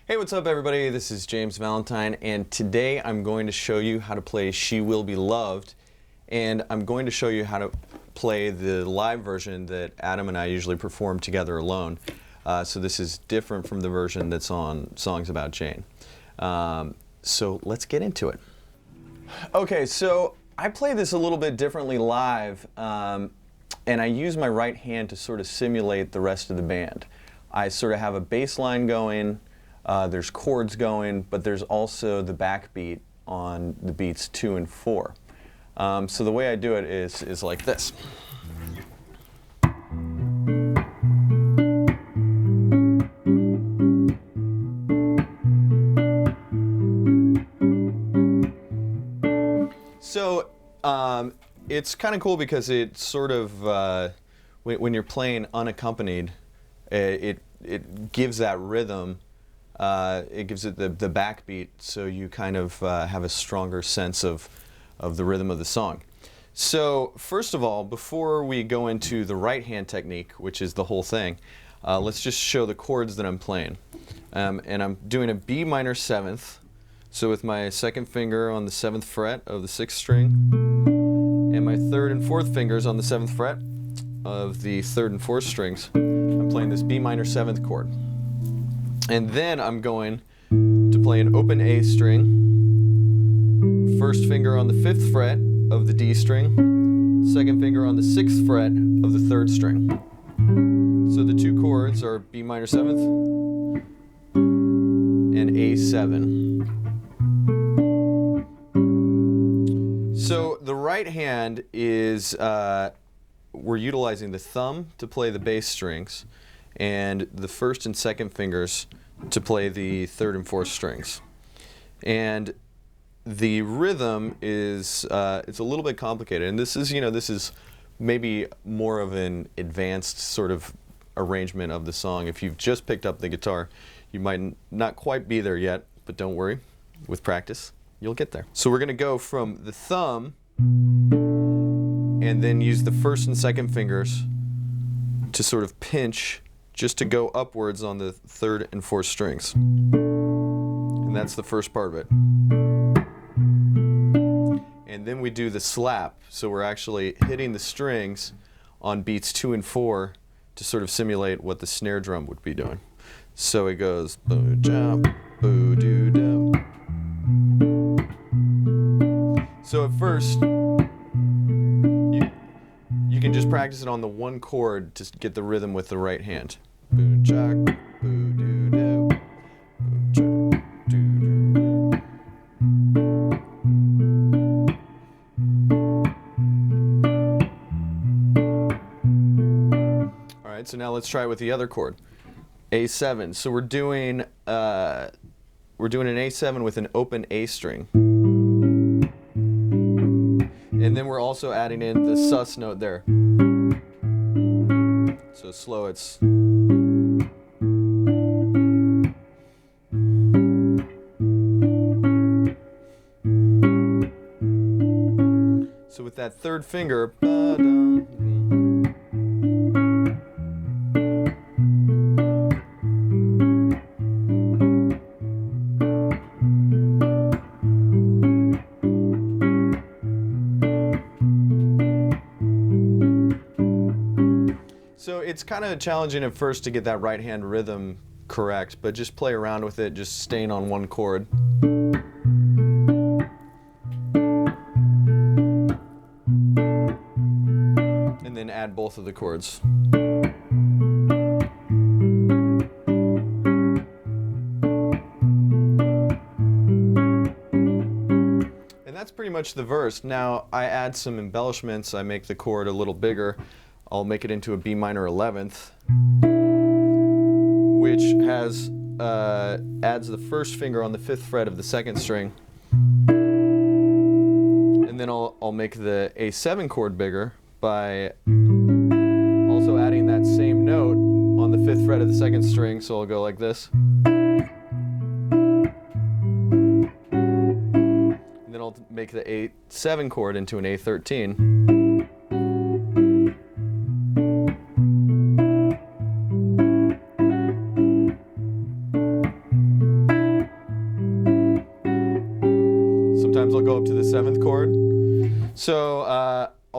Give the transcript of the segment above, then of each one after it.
Hey, what's up everybody? This is James Valentine, and today I'm going to show you how to play She Will Be Loved, and I'm going to show you how to play the live version that Adam and I usually perform together alone. So this is different from the version that's on Songs About Jane. So let's get into it. Okay, so I play this a little bit differently live, and I use my right hand to sort of simulate the rest of the band. I sort of have a bass line going, there's chords going, but there's also the backbeat on the beats 2 and 4. So the way I do it is like this. So it's kind of cool because it sort of, when you're playing unaccompanied, it gives that rhythm. It gives it the backbeat, so you kind of have a stronger sense of the rhythm of the song. So first of all, before we go into the right hand technique, which is the whole thing, let's just show the chords that I'm playing. And I'm doing a B minor 7th, so with my second finger on the 7th fret of the 6th string, and my 3rd and 4th fingers on the 7th fret of the 3rd and 4th strings, I'm playing this B minor 7th chord. And then I'm going to play an open A string, first finger on the 5th fret of the D string, second finger on the 6th fret of the 3rd string. So the two chords are B minor 7th and A7. So the right hand is, we're utilizing the thumb to play the bass strings, and the first and second fingers to play the 3rd and 4th strings. And the rhythm is, it's a little bit complicated, and this is maybe more of an advanced sort of arrangement of the song. If you've just picked up the guitar, you might not quite be there yet, but don't worry, with practice, you'll get there. So we're gonna go from the thumb, and then use the first and second fingers to sort of pinch just to go upwards on the 3rd and 4th strings. And that's the first part of it. And then we do the slap, so we're actually hitting the strings on beats 2 and 4 to sort of simulate what the snare drum would be doing. So it goes boo jump, boo doo doo. So at first, you can just practice it on the one chord to get the rhythm with the right hand. Boo chuck, boo doo doo, boo chuck, doo doo doo. All right, so now let's try it with the other chord, A7. So we're doing an A7 with an open A string. And then we're also adding in the sus note there. So slow, it's... So with that 3rd finger, so it's kind of challenging at first to get that right hand rhythm correct, but just play around with it, just staying on one chord. And then add both of the chords. And that's pretty much the verse. Now I add some embellishments. I make the chord a little bigger. I'll make it into a B minor 11th, which has adds the first finger on the 5th fret of the 2nd string, and then I'll make the A7 chord bigger by also adding that same note on the 5th fret of the 2nd string. So I'll go like this, and then I'll make the A7 chord into an A13.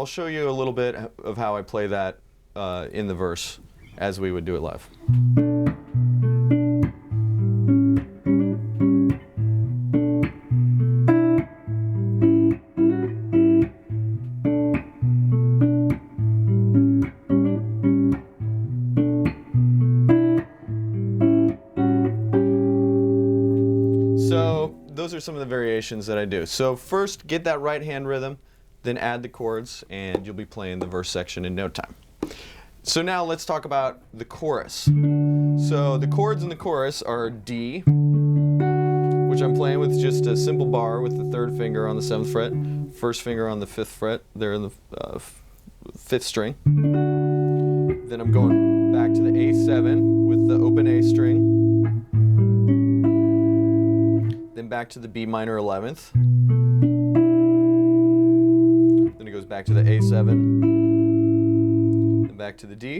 I'll show you a little bit of how I play that in the verse as we would do it live. So those are some of the variations that I do. So first, get that right hand rhythm, then add the chords, and you'll be playing the verse section in no time. So now let's talk about the chorus. So the chords in the chorus are D, which I'm playing with just a simple bar with the third finger on the 7th fret, first finger on the 5th fret, there in the 5th string. Then I'm going back to the A7 with the open A string. Then back to the B minor 11th. Then it goes back to the A7. Then back to the D.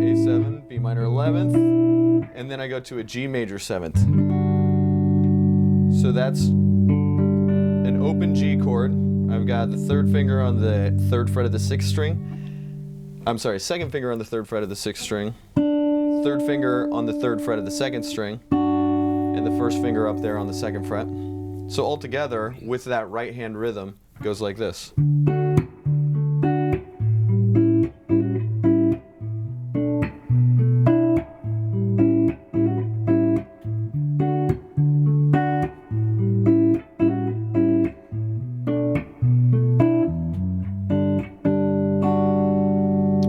A7, B minor 11th. And then I go to a G major 7th. So that's an open G chord. I've got the third finger on the 3rd fret of the 6th string. I'm sorry, second finger on the 3rd fret of the 6th string. Third finger on the 3rd fret of the 2nd string, and the first finger up there on the 2nd fret. So altogether, with that right hand rhythm, it goes like this.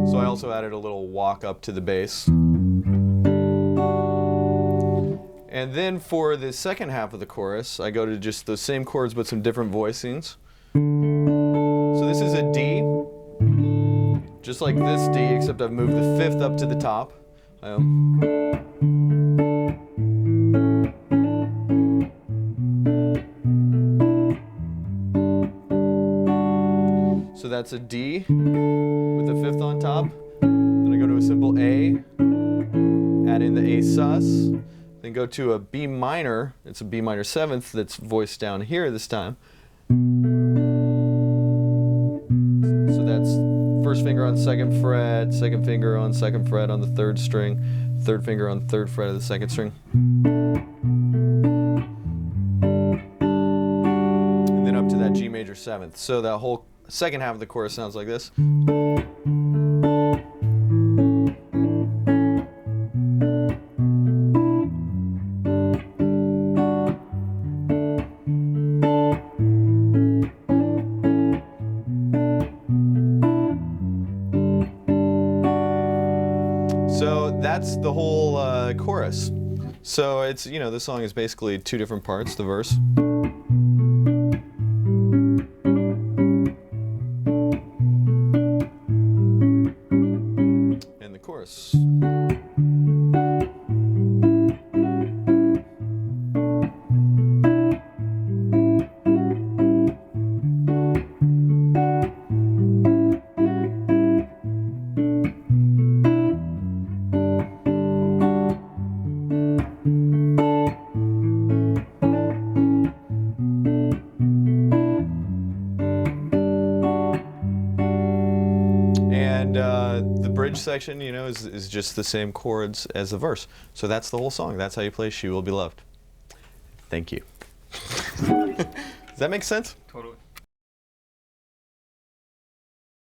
So I also added a little walk up to the bass. And then for the second half of the chorus, I go to just those same chords but some different voicings. So this is a D, just like this D, except I've moved the 5th up to the top. So that's a D with the 5th on top. Then I go to a simple A, add in the A sus. Then go to a B minor, it's a B minor 7th that's voiced down here this time. So that's first finger on 2nd fret, second finger on 2nd fret on the 3rd string, third finger on 3rd fret of the 2nd string. And then up to that G major 7th. So that whole second half of the chorus sounds like this. So that's the whole chorus. So it's, you know, the song is basically 2 different parts, the verse. And the chorus. And the bridge section, you know, is just the same chords as the verse. So that's the whole song. That's how you play She Will Be Loved. Thank you. Does that make sense? Totally.